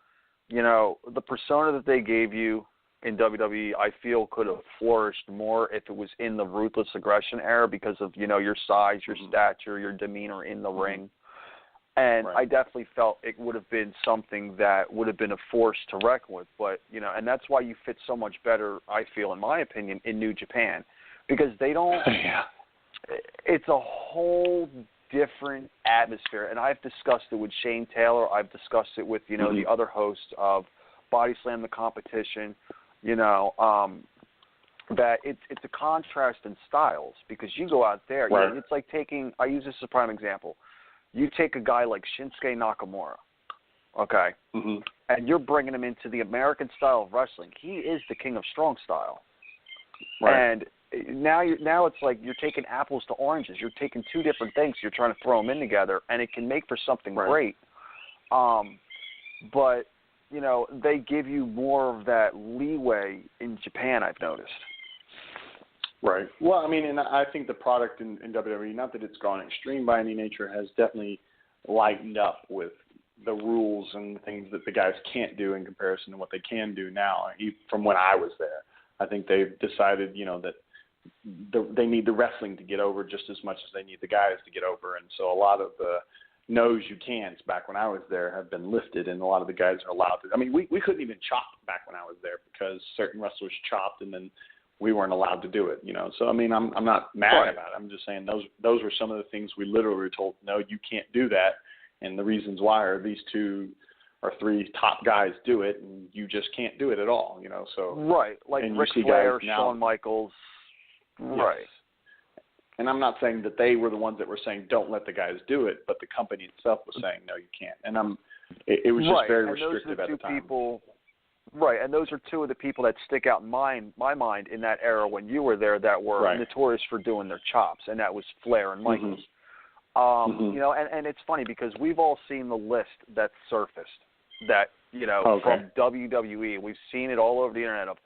the persona that they gave you in WWE, I feel could have flourished more if it was in the ruthless aggression era because of, your size, your stature, your demeanor in the ring. And Right. I definitely felt it would have been something that would have been a force to reckon with. But, and that's why you fit so much better, I feel, in my opinion, in New Japan. Because they don't Yeah. It's a whole different atmosphere. And I've discussed it with Shane Taylor. I've discussed it with, the other hosts of Body Slam the Competition, that it's a contrast in styles because you go out there, Right. it's like I use this as a prime example. You take a guy like Shinsuke Nakamura, okay, and you're bringing him into the American style of wrestling. He is the king of strong style. Right. And now it's like you're taking apples to oranges. You're taking two different things. You're trying to throw them in together, and it can make for something great. But, they give you more of that leeway in Japan, I've noticed. Right. Well, I mean, and I think the product in WWE, not that it's gone extreme by any nature, has definitely lightened up with the rules and things that the guys can't do in comparison to what they can do now. From when I was there, I think they've decided, that they need the wrestling to get over just as much as they need the guys to get over. And so a lot of the no's you can'ts back when I was there have been lifted, and a lot of the guys are allowed to. I mean, we couldn't even chop back when I was there because certain wrestlers chopped and then we weren't allowed to do it, So, I mean, I'm not mad about it. I'm just saying those were some of the things we literally were told, no, you can't do that. And the reasons why are these 2 or 3 top guys do it, and you just can't do it at all, So right, like and Ric Flair, now, Shawn Michaels, right. Yes. And I'm not saying that they were the ones that were saying don't let the guys do it, but the company itself was saying no, you can't. And it was just very restrictive at the time. Right, and those are 2 of the people that stick out in my mind in that era when you were there that were notorious for doing their chops, and that was Flair and Michaels. And it's funny because we've all seen the list that's surfaced that, from WWE. We've seen it all over the internet of,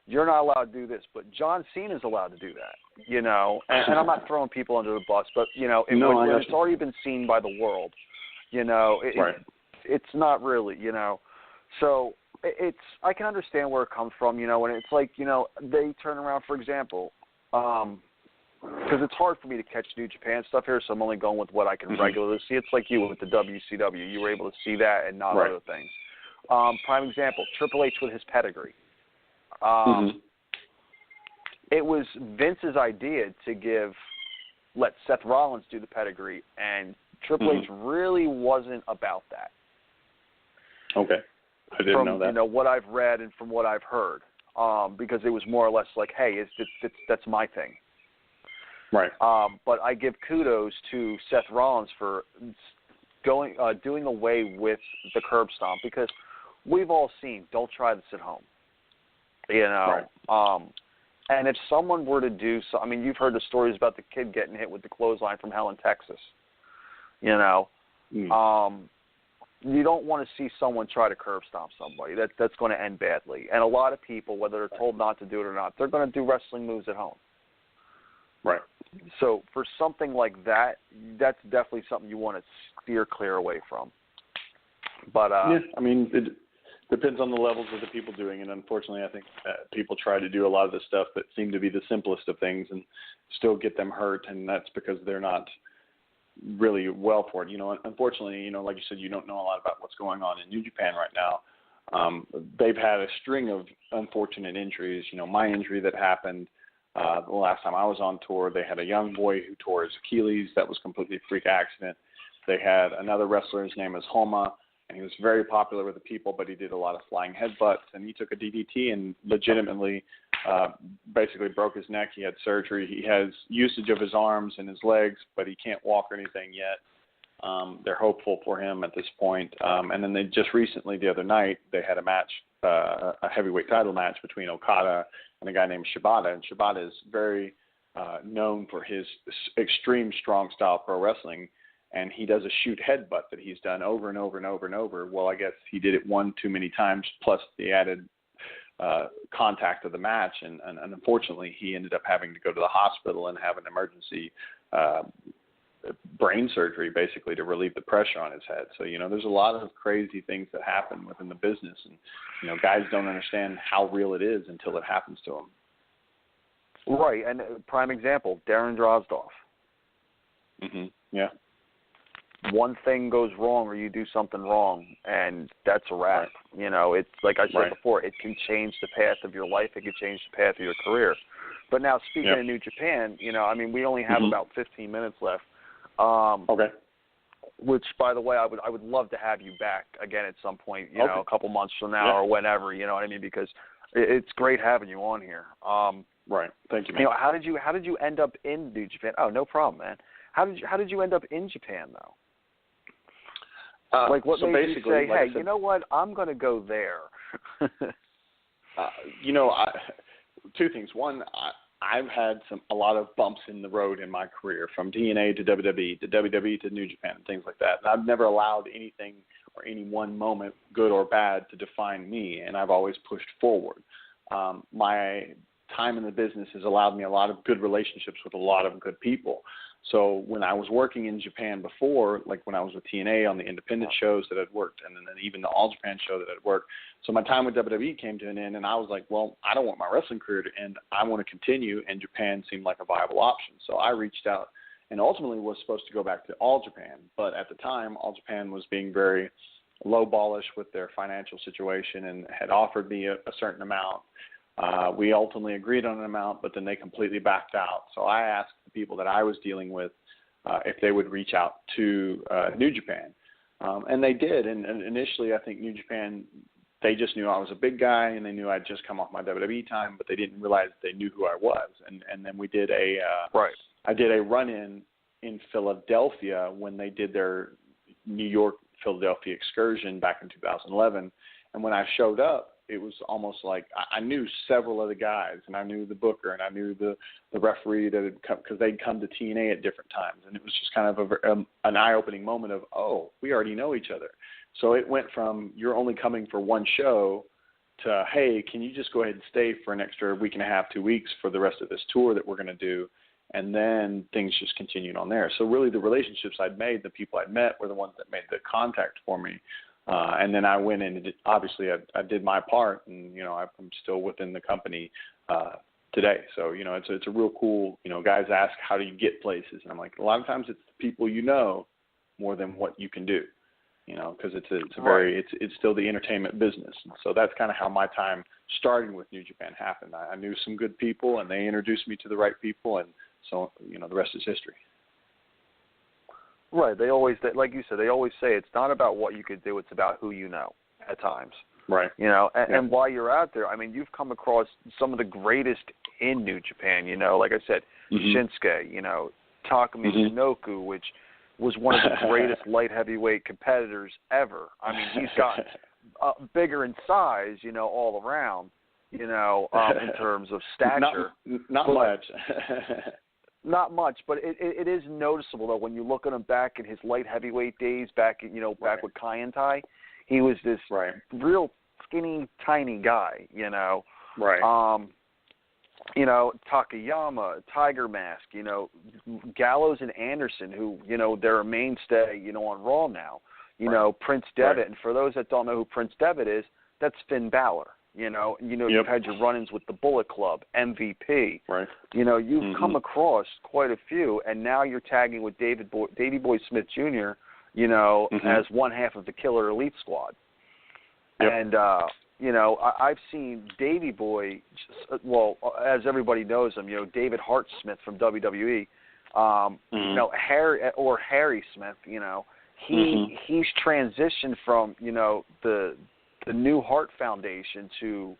you're not allowed to do this, but John Cena's allowed to do that, and I'm not throwing people under the bus, but, when it's already been seen by the world, it's not really, So I can understand where it comes from, and it's like, they turn around, for example, because it's hard for me to catch New Japan stuff here, so I'm only going with what I can regularly see. It's like you with the WCW. You were able to see that and not other things. Prime example, Triple H with his pedigree. It was Vince's idea to let Seth Rollins do the pedigree, and Triple H really wasn't about that. Okay. I didn't know that. What I've read and from what I've heard, because it was more or less like, hey, that's my thing. Right. But I give kudos to Seth Rollins for doing away with the curb stomp, because we've all seen, don't try this at home. Right. And if someone were to do so, I mean, you've heard the stories about the kid getting hit with the clothesline from hell in Texas. You don't want to see someone try to curb stomp somebody. That's going to end badly. And a lot of people, whether they're told not to do it or not, they're going to do wrestling moves at home. Right. So for something like that, that's definitely something you want to steer clear away from. But I mean, it depends on the levels of the people doing it. Unfortunately, I think people try to do a lot of the stuff that seem to be the simplest of things and still get them hurt, and that's because they're not really well for it. Unfortunately, like you said, you don't know a lot about what's going on in New Japan right now. They've had a string of unfortunate injuries. My injury that happened the last time I was on tour, they had a young boy who tore his Achilles. That was completely a freak accident. They had another wrestler, his name is Homa, and he was very popular with the people, but he did a lot of flying headbutts, and he took a DDT and legitimately basically broke his neck. He had surgery. He has usage of his arms and his legs, but he can't walk or anything yet. They're hopeful for him at this point. And then they just recently, the other night, they had a match, a heavyweight title match between Okada and a guy named Shibata. And Shibata is very known for his extreme strong style pro wrestling. And he does a shoot headbutt that he's done over and over and over and over. Well, I guess he did it one too many times, plus the added contact of the match. And unfortunately, he ended up having to go to the hospital and have an emergency brain surgery, basically, to relieve the pressure on his head. So, there's a lot of crazy things that happen within the business. And, guys don't understand how real it is until it happens to them. Right. And prime example, Darren Drozdov. Yeah. one thing goes wrong or you do something wrong, and that's a wrap. Right. You know, it's like I said Right. before, it can change the path of your life. It can change the path of your career. But now, speaking of New Japan, you know, I mean, we only have about 15 minutes left. Okay. Which, by the way, I would love to have you back again at some point, you know, a couple months from now or whenever, you know what I mean? Because it's great having you on here. Right. Thank you, man. You know, how did you end up in New Japan? Oh, no problem, man. How did you end up in Japan though? Like, what made you say, hey, you know what, I'm going to go there? You know, two things. One, I've had a lot of bumps in the road in my career, from TNA to WWE, to WWE to New Japan, and things like that. And I've never allowed anything or any one moment, good or bad, to define me, and I've always pushed forward. My time in the business has allowed me a lot of good relationships with a lot of good people. So when I was working in Japan before, like when I was with TNA on the independent shows that I'd worked, and then even the All Japan show that I'd worked, so my time with WWE came to an end, and I was like, well, I don't want my wrestling career to end. I want to continue, and Japan seemed like a viable option. So I reached out and ultimately was supposed to go back to All Japan. But at the time, All Japan was being very low-ballish with their financial situation and had offered me a certain amount. We ultimately agreed on an amount, but then they completely backed out. So I asked the people that I was dealing with if they would reach out to New Japan. And they did. And initially, I think New Japan, they just knew I was a big guy, and they knew I'd just come off my WWE time, but they didn't realize they knew who I was. And then we did I did a run-in in Philadelphia when they did their New York-Philadelphia excursion back in 2011. And when I showed up, it was almost like I knew several of the guys, and I knew the booker, and I knew the referee that had come, because they'd come to TNA at different times. And it was just kind of an eye-opening moment of, oh, we already know each other. So it went from, you're only coming for one show, to, hey, can you just go ahead and stay for an extra week and a half, 2 weeks for the rest of this tour that we're going to do? And then things just continued on there. So really the relationships I'd made, the people I'd met, were the ones that made the contact for me. And then I went in and obviously I did my part, and, you know, I'm still within the company today. So, you know, it's a real cool, you know, guys ask, how do you get places? And I'm like, a lot of times it's the people you know more than what you can do, you know, because it's still the entertainment business. And so that's kind of how my time starting with New Japan happened. I knew some good people, and they introduced me to the right people, and so, you know, the rest is history. Right. They always, like you said, they always say it's not about what you could do, it's about who you know at times. Right. You know, and while you're out there, I mean, you've come across some of the greatest in New Japan, you know, like I said, Shinsuke, you know, Takumi Shinoku, which was one of the greatest light heavyweight competitors ever. I mean, he's gotten bigger in size, you know, all around, you know, in terms of stature. Not much. Not much, but it is noticeable though when you look at him back in his light heavyweight days, back with Kai and Tai, he was this real skinny, tiny guy, you know. Right. You know, Takayama, Tiger Mask, you know, Gallows and Anderson, who, you know, they're a mainstay, you know, on Raw now. You know, Prince Devitt, and for those that don't know who Prince Devitt is, that's Finn Balor. You know, you've had your run-ins with the Bullet Club, MVP. Right. You know, you've come across quite a few, and now you're tagging with Davey Boy Smith Jr., you know, as one half of the Killer Elite Squad. Yep. And, you know, I've seen Davey Boy, well, as everybody knows him, you know, David Hart Smith from WWE, you know, Harry Smith, you know, he's transitioned from, you know, the New Heart Foundation to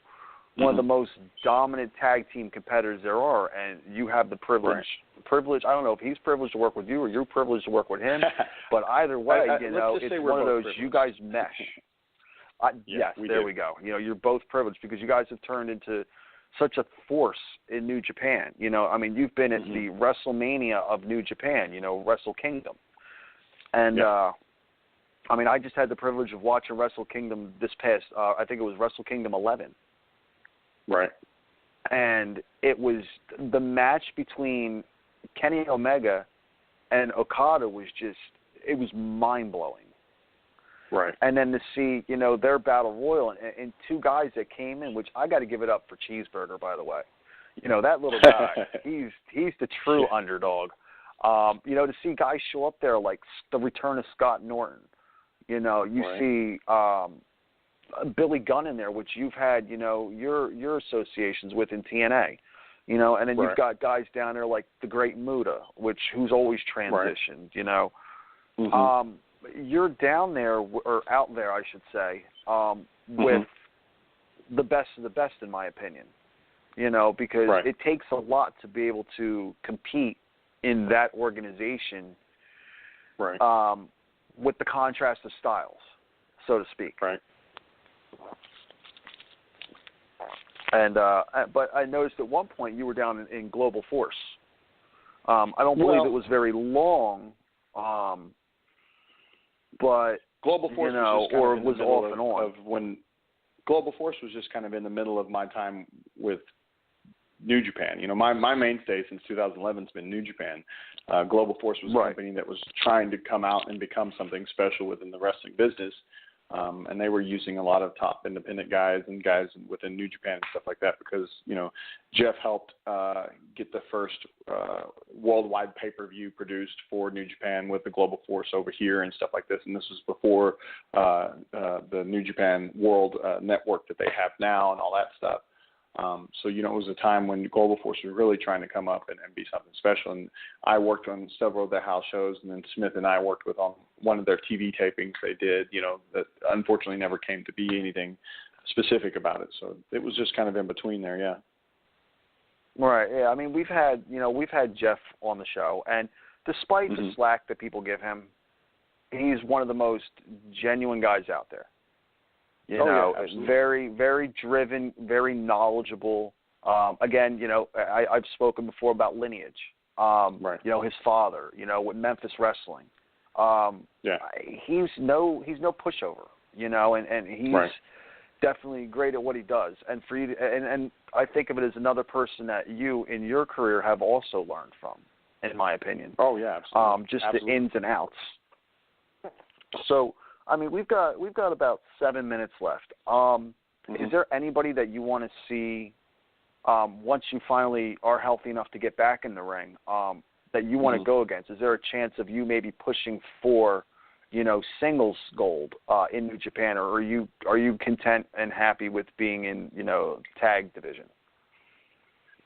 one of the most dominant tag team competitors there are, and you have the privilege. I don't know if he's privileged to work with you or you're privileged to work with him, but either way, you know, it's one of those privileged. You guys mesh. Yes, there we go. You know, you're both privileged because you guys have turned into such a force in New Japan. You know, I mean, you've been at the WrestleMania of New Japan, you know, Wrestle Kingdom. And, I mean, I just had the privilege of watching Wrestle Kingdom this past, I think it was Wrestle Kingdom 11. Right. And it was the match between Kenny Omega and Okada was just, it was mind-blowing. Right. And then to see, you know, their battle royal and two guys that came in, which I got to give it up for Cheeseburger, by the way. You know, that little guy, he's the true underdog. You know, to see guys show up there like the return of Scott Norton. You know, you see Billy Gunn in there, which you've had, you know, your associations with in TNA. You know, and then you've got guys down there like the Great Muta, who's always transitioned. You know, you're down there or out there, I should say, with the best of the best, in my opinion. You know, because it takes a lot to be able to compete in that organization, with the contrast of styles, so to speak. Right. And but I noticed at one point you were down in Global Force. I don't believe it was very long, but Global Force, you know, or it was off and on. Of when Global Force was just kind of in the middle of my time with New Japan. You know, my mainstay since 2011 has been New Japan. Global Force was a company that was trying to come out and become something special within the wrestling business. And they were using a lot of top independent guys and guys within New Japan and stuff like that because, you know, Jeff helped get the first worldwide pay-per-view produced for New Japan with the Global Force over here and stuff like this. And this was before the New Japan World Network that they have now and all that stuff. So, you know, it was a time when Global Force was really trying to come up and be something special. And I worked on several of their house shows, and then Smith and I worked with on one of their TV tapings they did, you know, that unfortunately never came to be anything specific about it. So it was just kind of in between there, yeah. Right, yeah. I mean, we've had Jeff on the show, and despite the slack that people give him, he's one of the most genuine guys out there. You know, very, very driven, very knowledgeable. Again, you know, I've spoken before about lineage. You know, his father. You know, with Memphis Wrestling. He's no pushover. You know, and he's definitely great at what he does. And for you, and I think of it as another person that you in your career have also learned from, in my opinion. Oh yeah, absolutely. Just the ins and outs. So. I mean, we've got about 7 minutes left. Is there anybody that you want to see once you finally are healthy enough to get back in the ring that you want to go against? Is there a chance of you maybe pushing for, you know, singles gold in New Japan, or are you content and happy with being in, you know, tag division?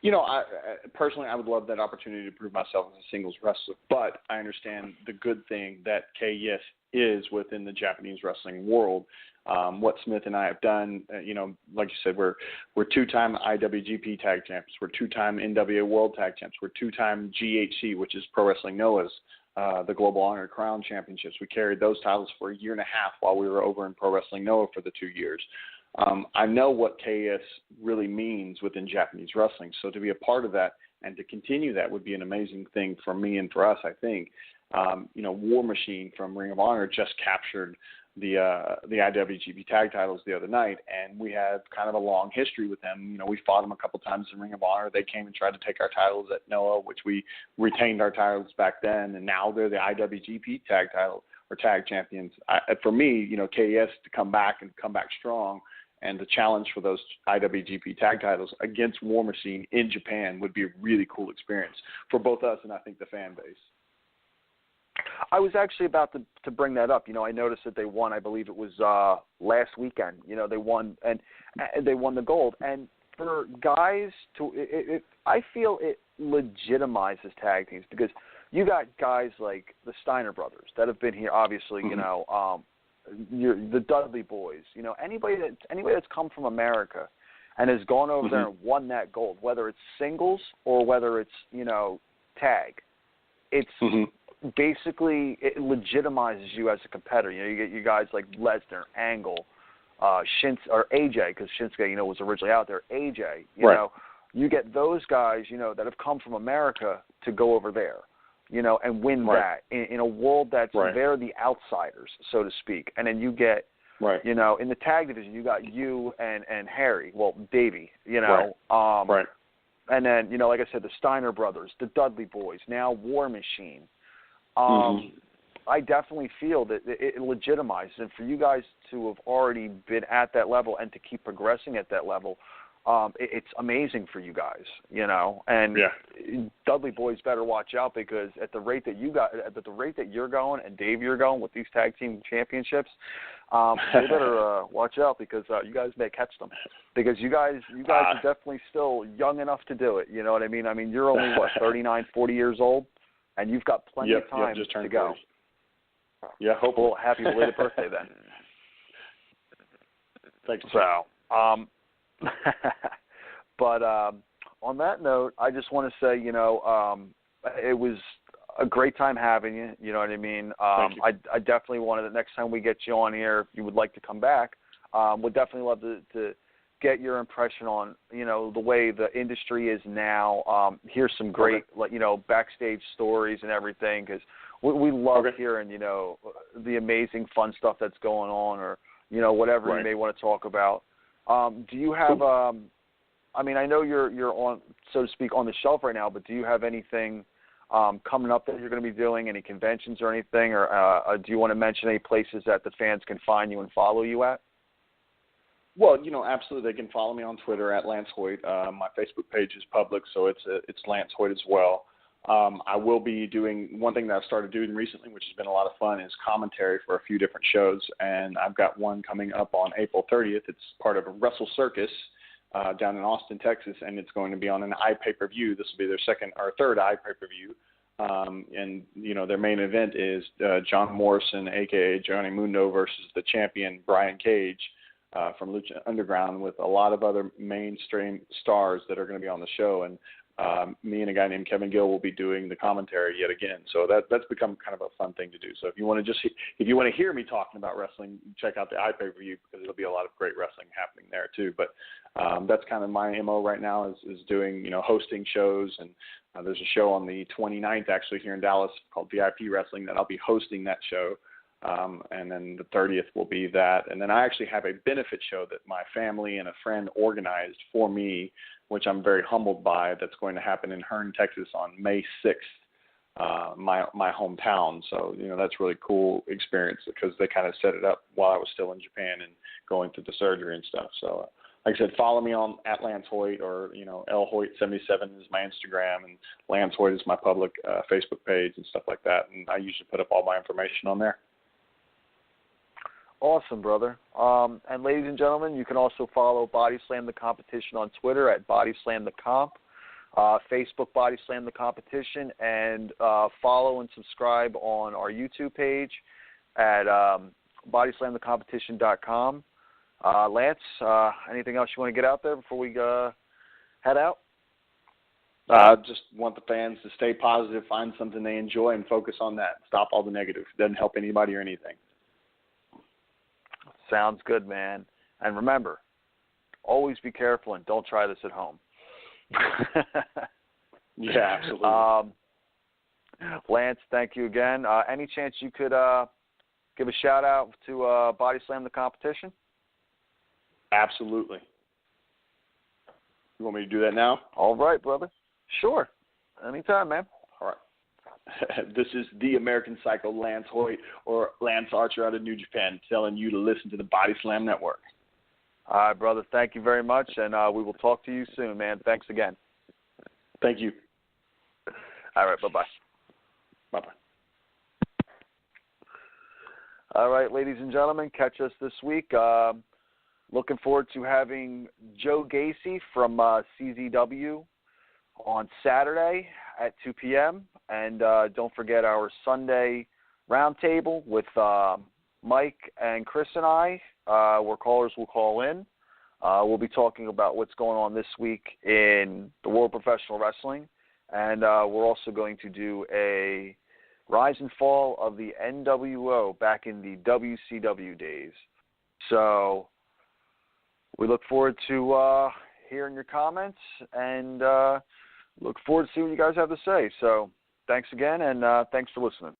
You know, I personally, I would love that opportunity to prove myself as a singles wrestler, but I understand the good thing that KS is within the Japanese wrestling world. What Smith and I have done, you know, like you said, we're two-time IWGP Tag Champions, we're two-time NWA World Tag Champs, we're two-time GHC, which is Pro Wrestling Noah's, the Global Honor Crown Championships. We carried those titles for a year and a half while we were over in Pro Wrestling Noah for the 2 years. I know what KS really means within Japanese wrestling, so to be a part of that and to continue that would be an amazing thing for me and for us, I think. You know, War Machine from Ring of Honor just captured the IWGP tag titles the other night, and we have kind of a long history with them. You know, we fought them a couple times in Ring of Honor. They came and tried to take our titles at Noah, which we retained our titles back then, and now they're the IWGP tag title or tag champions. For me, you know, KS to come back strong, and the challenge for those IWGP tag titles against War Machine in Japan would be a really cool experience for both us and I think the fan base. I was actually about to bring that up. You know, I noticed that they won. I believe it was last weekend. You know, they won and they won the gold. And for guys I feel it legitimizes tag teams because you got guys like the Steiner brothers that have been here. Obviously, you know, the Dudley boys. You know, anybody that's come from America and has gone over there and won that gold, whether it's singles or whether it's, you know, tag. It's basically it legitimizes you as a competitor. You know, you get you guys like Lesnar, Angle, or AJ, because Shinsuke, you know, was originally out there. AJ, you know, you get those guys, you know, that have come from America to go over there, you know, and win that in a world that's they're the outsiders, so to speak. And then you get, you know, in the tag division, you got you and Harry, well, Davey, you know, and then, you know, like I said, the Steiner brothers, the Dudley boys, now War Machine. I definitely feel that it legitimizes, and for you guys to have already been at that level and to keep progressing at that level, it's amazing for you guys, you know. And Dudley boys better watch out, because at the rate that you're going, and Dave, you're going with these tag team championships, they better watch out, because you guys may catch them, because you guys are definitely still young enough to do it. You know what I mean? I mean, you're only 39, 40 years old, and you've got plenty of time just turned to go. 40. Yeah, hopefully. Well, happy belated birthday then. Thanks. So, but on that note, I just want to say, you know, it was a great time having you. You know what I mean? Thank you. I definitely wanted, the next time we get you on here, if you would like to come back, would definitely love to get your impression on, you know, the way the industry is now. Hear some great, you know, backstage stories and everything, because we love hearing, you know, the amazing fun stuff that's going on, or, you know, whatever you may want to talk about. Do you have, I mean, I know you're on, so to speak, on the shelf right now, but do you have anything coming up that you're going to be doing, any conventions or anything, or do you want to mention any places that the fans can find you and follow you at? Well, you know, absolutely. They can follow me on Twitter at Lance Hoyt. My Facebook page is public, so it's Lance Hoyt as well. I will be doing one thing that I've started doing recently, which has been a lot of fun, is commentary for a few different shows. And I've got one coming up on April 30th. It's part of a Wrestle Circus down in Austin, Texas, and it's going to be on an iPay-per-view. This will be their second or third iPay-per-view. And, you know, their main event is John Morrison, a.k.a. Johnny Mundo, versus the champion Brian Cage from Lucha Underground, with a lot of other mainstream stars that are going to be on the show. And me and a guy named Kevin Gill will be doing the commentary yet again. So that's become kind of a fun thing to do. So if you want to hear me talking about wrestling, check out the iPay-per-view, because it'll be a lot of great wrestling happening there too. But that's kind of my MO right now, is doing, you know, hosting shows. And there's a show on the 29th actually here in Dallas called VIP Wrestling that I'll be hosting that show. And then the 30th will be that. And then I actually have a benefit show that my family and a friend organized for me, which I'm very humbled by, that's going to happen in Hearn, Texas on May 6th, my hometown. So, you know, that's really cool experience, because they kind of set it up while I was still in Japan and going through the surgery and stuff. So, like I said, follow me on at Lance Hoyt, or, you know, LHoyt77 is my Instagram, and Lance Hoyt is my public Facebook page and stuff like that. And I usually put up all my information on there. Awesome, brother. And ladies and gentlemen, you can also follow Body Slam the Competition on Twitter at Body Slam the Comp, Facebook Body Slam the Competition, and follow and subscribe on our YouTube page at bodyslamthecompetition.com. Lance, anything else you want to get out there before we head out? I just want the fans to stay positive, find something they enjoy, and focus on that. Stop all the negative. It doesn't help anybody or anything. Sounds good, man. And remember, always be careful and don't try this at home. Yeah, absolutely. Lance, thank you again. Any chance you could give a shout-out to Body Slam the Competition? Absolutely. You want me to do that now? All right, brother. Sure. Anytime, man. All right. This is the American Psycho Lance Hoyt, or Lance Archer out of New Japan, telling you to listen to the Body Slam Network. All right, brother. Thank you very much, and we will talk to you soon, man. Thanks again. Thank you. All right, bye-bye. Bye-bye. All right, ladies and gentlemen, catch us this week. Looking forward to having Joe Gacy from CZW on Saturday at 2 p.m. And don't forget our Sunday roundtable with Mike and Chris and I, where callers will call in. We'll be talking about what's going on this week in the world of professional wrestling. And we're also going to do a rise and fall of the NWO back in the WCW days. So we look forward to hearing your comments, and look forward to seeing what you guys have to say. So thanks again, and thanks for listening.